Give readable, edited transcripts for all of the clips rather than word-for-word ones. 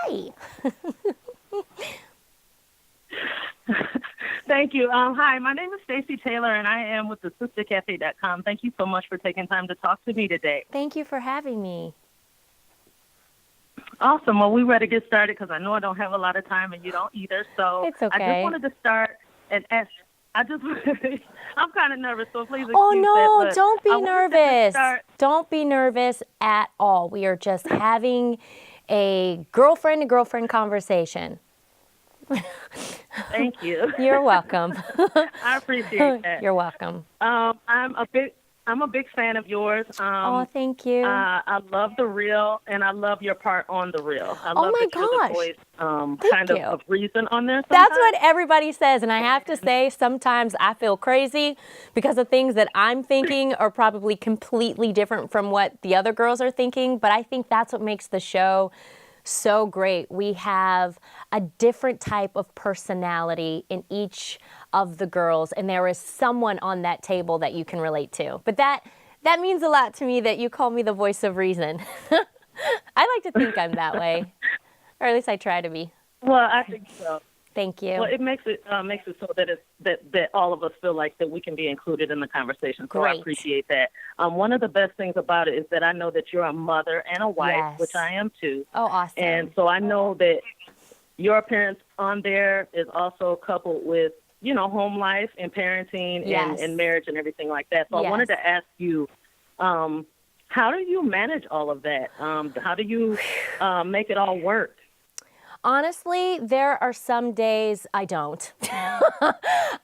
Hi. Thank you. Hi, my name is Stacey Taylor, and I am with the SistahCafe.com. Thank you so much for taking time to talk to me today. Thank you for having me. Awesome. Well, we're ready to get started because I know I don't have a lot of time and you don't either. So It's okay. I just wanted to start and ask. I'm kind of nervous, so please excuse Oh, no, that. don't be I wanted to nervous. start- Don't be nervous at all. We are just having a girlfriend-to-girlfriend conversation. Thank you. You're welcome. I appreciate that. You're welcome. I'm a big fan of yours. Oh, thank you. I love the reel, and I love your part on the reel. I Oh love my that you're the gosh. voice, kind you. of reason on there. That's sometimes. what everybody says, and I have to say, sometimes I feel crazy because the things that I'm thinking are probably completely different from what the other girls are thinking, but I think that's what makes the show so great. We have a different type of personality in each of the girls, and there is someone on that table that you can relate to. But that means a lot to me that you call me the voice of reason. I like to think I'm that way, or at least I try to be. Well, I think so. Thank you. Well, it makes it so that that all of us feel like that we can be included in the conversation. So Great. I appreciate that. One of the best things about it is that I know that you're a mother and a wife, Yes. which I am too. Oh, awesome. And so I know that your appearance on there is also coupled with, home life and parenting Yes. and marriage and everything like that. So Yes. I wanted to ask you, how do you manage all of that? How do you make it all work? Honestly, there are some days I don't.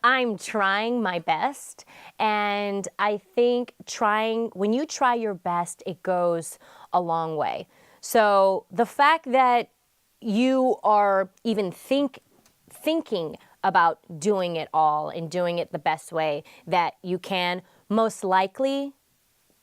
I'm trying my best, and I think when you try your best, it goes a long way. So the fact that you are even thinking about doing it all and doing it the best way that you can, most likely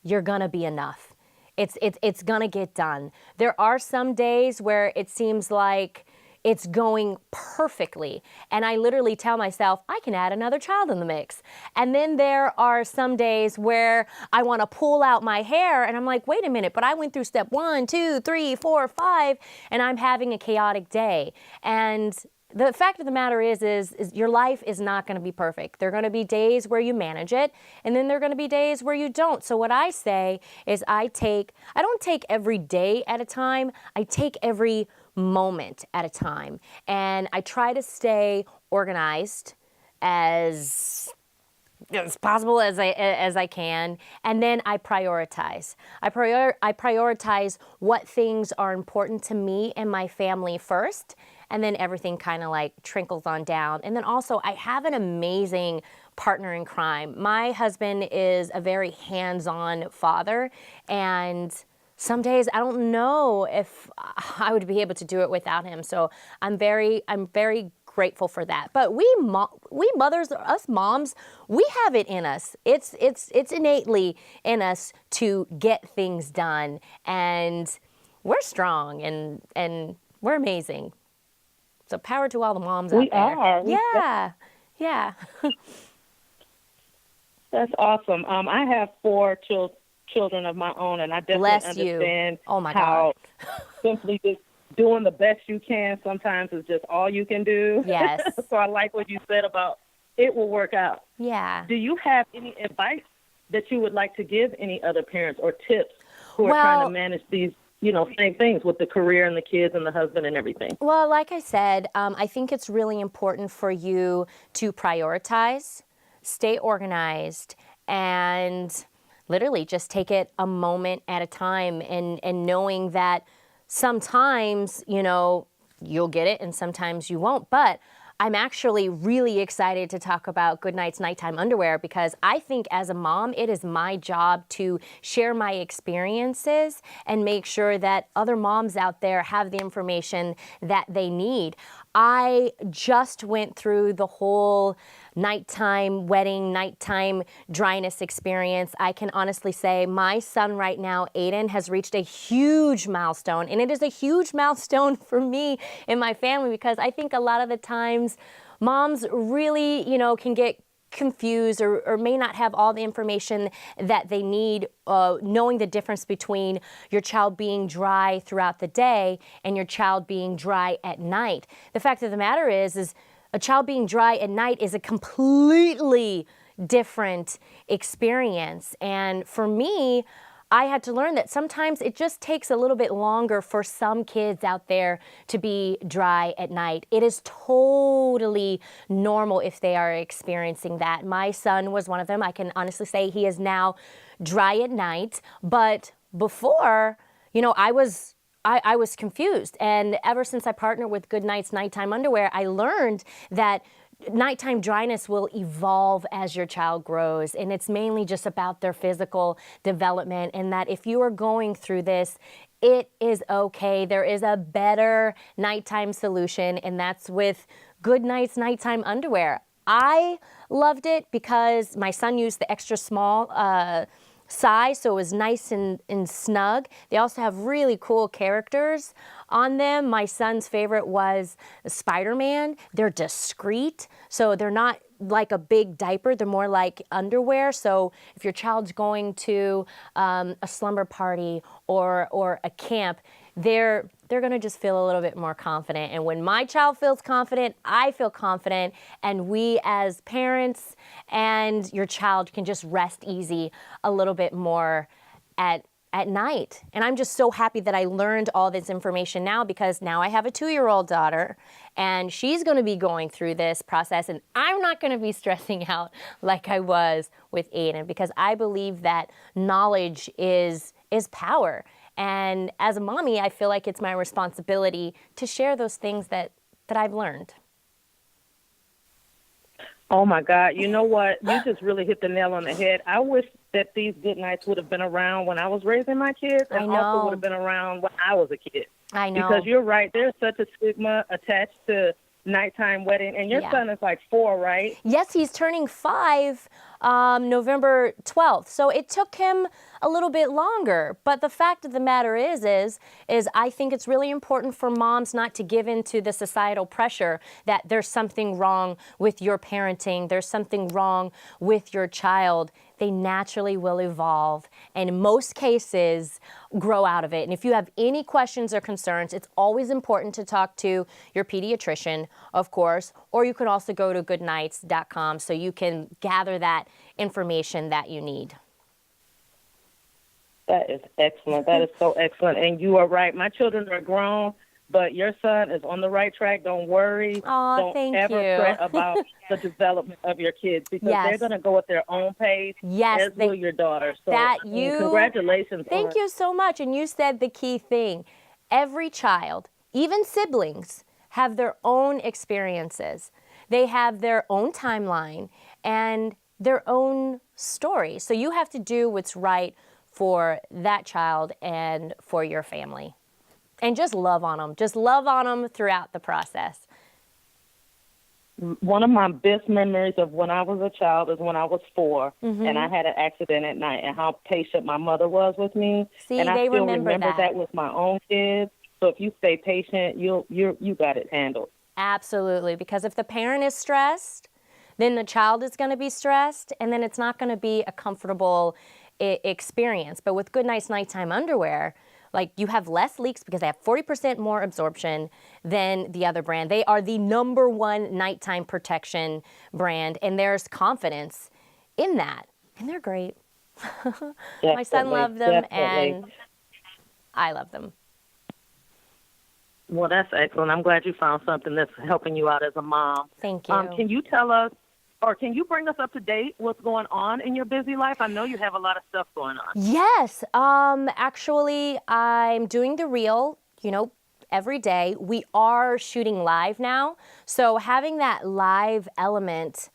you're gonna be enough. It's gonna get done. There are some days where it seems like it's going perfectly, and I literally tell myself, I can add another child in the mix. And then there are some days where I wanna pull out my hair, and I'm like, wait a minute, but I went through step 1, 2, 3, 4, 5, and I'm having a chaotic day. And the fact of the matter is your life is not going to be perfect. There are going to be days where you manage it, and then there are going to be days where you don't. So what I say is I don't take every day at a time. I take every moment at a time. And I try to stay organized as possible as I can, and then I prioritize. I prioritize what things are important to me and my family first, and then everything kind of like trickles on down. And then also, I have an amazing partner in crime. My husband is a very hands-on father, and some days I don't know if I would be able to do it without him. So I'm very grateful for that. But we mothers, us moms, we have it in us. It's innately in us to get things done, and we're strong and we're amazing. So power to all the moms out there. We are. Yeah. That's awesome. I have 4 children of my own, and I definitely understand how simply just doing the best you can sometimes is just all you can do. Yes. So I like what you said about it will work out. Yeah. Do you have any advice that you would like to give any other parents or tips who are trying to manage these, same things with the career and the kids and the husband and everything? Well, like I said, I think it's really important for you to prioritize, stay organized, and literally just take it a moment at a time, and knowing that sometimes, you'll get it and sometimes you won't. But I'm actually really excited to talk about Goodnight's nighttime underwear, because I think as a mom, it is my job to share my experiences and make sure that other moms out there have the information that they need. I just went through the whole nighttime dryness experience. I can honestly say my son right now, Aiden, has reached a huge milestone, and it is a huge milestone for me and my family, because I think a lot of the times moms really, can get confused or may not have all the information that they need, knowing the difference between your child being dry throughout the day and your child being dry at night. The fact of the matter is a child being dry at night is a completely different experience. And for me, I had to learn that sometimes it just takes a little bit longer for some kids out there to be dry at night. It is totally normal if they are experiencing that. My son was one of them. I can honestly say he is now dry at night. But before, I was confused. And ever since I partnered with Goodnight's Nighttime Underwear, I learned that nighttime dryness will evolve as your child grows, and it's mainly just about their physical development, and that if you are going through this, it is okay. There is a better nighttime solution, and that's with Goodnight's Nighttime Underwear. I loved it because my son used the extra small size, so it was nice and snug. They also have really cool characters on them. My son's favorite was Spider-Man. They're discreet, so they're not like a big diaper. They're more like underwear. So if your child's going to a slumber party or a camp, they're going to just feel a little bit more confident. And when my child feels confident, I feel confident, and we as parents and your child can just rest easy a little bit more at night. And I'm just so happy that I learned all this information now, because now I have a 2-year-old daughter, and she's going to be going through this process, and I'm not going to be stressing out like I was with Aiden, because I believe that knowledge is power. And as a mommy, I feel like it's my responsibility to share those things that I've learned. Oh my God. You know what? You just really hit the nail on the head. I wish that these good nights would have been around when I was raising my kids, and also would have been around when I was a kid. I know. Because you're right. There's such a stigma attached to nighttime wedding. And your son is like 4, right? Yes, he's turning 5 November 12th. So it took him a little bit longer. But the fact of the matter is I think it's really important for moms not to give in to the societal pressure that there's something wrong with your parenting, there's something wrong with your child. They naturally will evolve, and in most cases, grow out of it. And if you have any questions or concerns, it's always important to talk to your pediatrician, of course, or you can also go to goodnights.com so you can gather that information that you need. That is excellent. That is so excellent. And you are right. My children are grown, but your son is on the right track. Don't worry. Oh, Don't ever fret about the development of your kids, because they're going to go at their own pace, as will your daughter. So congratulations. Thank you so much. And you said the key thing. Every child, even siblings, have their own experiences. They have their own timeline and their own story. So you have to do what's right for that child and for your family. And just love on them. Just love on them throughout the process. One of my best memories of when I was a child is when I was 4, and I had an accident at night, and how patient my mother was with me. See, and I they still remember that with my own kids. So if you stay patient, you got it handled. Absolutely, because if the parent is stressed, then the child is going to be stressed, and then it's not going to be a comfortable experience. But with Goodnight's Nighttime Underwear, like, you have less leaks because they have 40% more absorption than the other brand. They are the #1 nighttime protection brand, and there's confidence in that. And they're great. My son loved them, and I love them. Well, that's excellent. I'm glad you found something that's helping you out as a mom. Thank you. Can you tell us, or can you bring us up to date what's going on in your busy life? I know you have a lot of stuff going on. Yes. Actually, I'm doing the reel, every day. We are shooting live now. So having that live element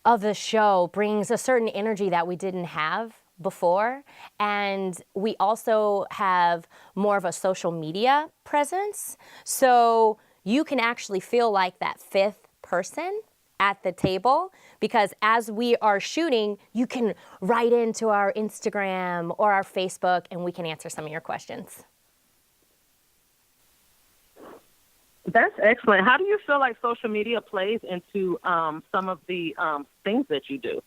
of the show brings a certain energy that we didn't have before. And we also have more of a social media presence. So you can actually feel like that 5th person at the table, because as we are shooting, you can write into our Instagram or our Facebook, and we can answer some of your questions. That's excellent. How do you feel like social media plays into some of the things that you do?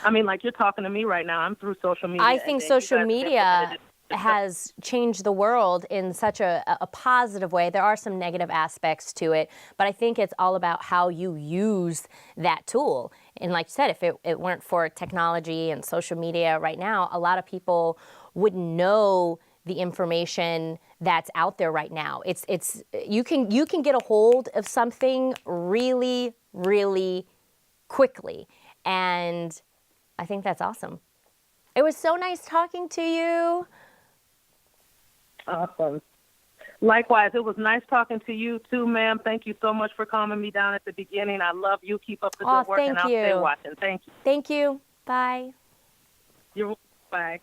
I mean, like you're talking to me right now. I'm through social media. I think social media has changed the world in such a positive way. There are some negative aspects to it, but I think it's all about how you use that tool. And like you said, if it weren't for technology and social media right now, a lot of people wouldn't know the information that's out there right now. It's you can get a hold of something really, really quickly, and I think that's awesome. It was so nice talking to you. Awesome. Likewise, it was nice talking to you too, ma'am. Thank you so much for calming me down at the beginning. I love you. Keep up the good work, and I'll stay watching. Thank you. Thank you. Bye. Bye.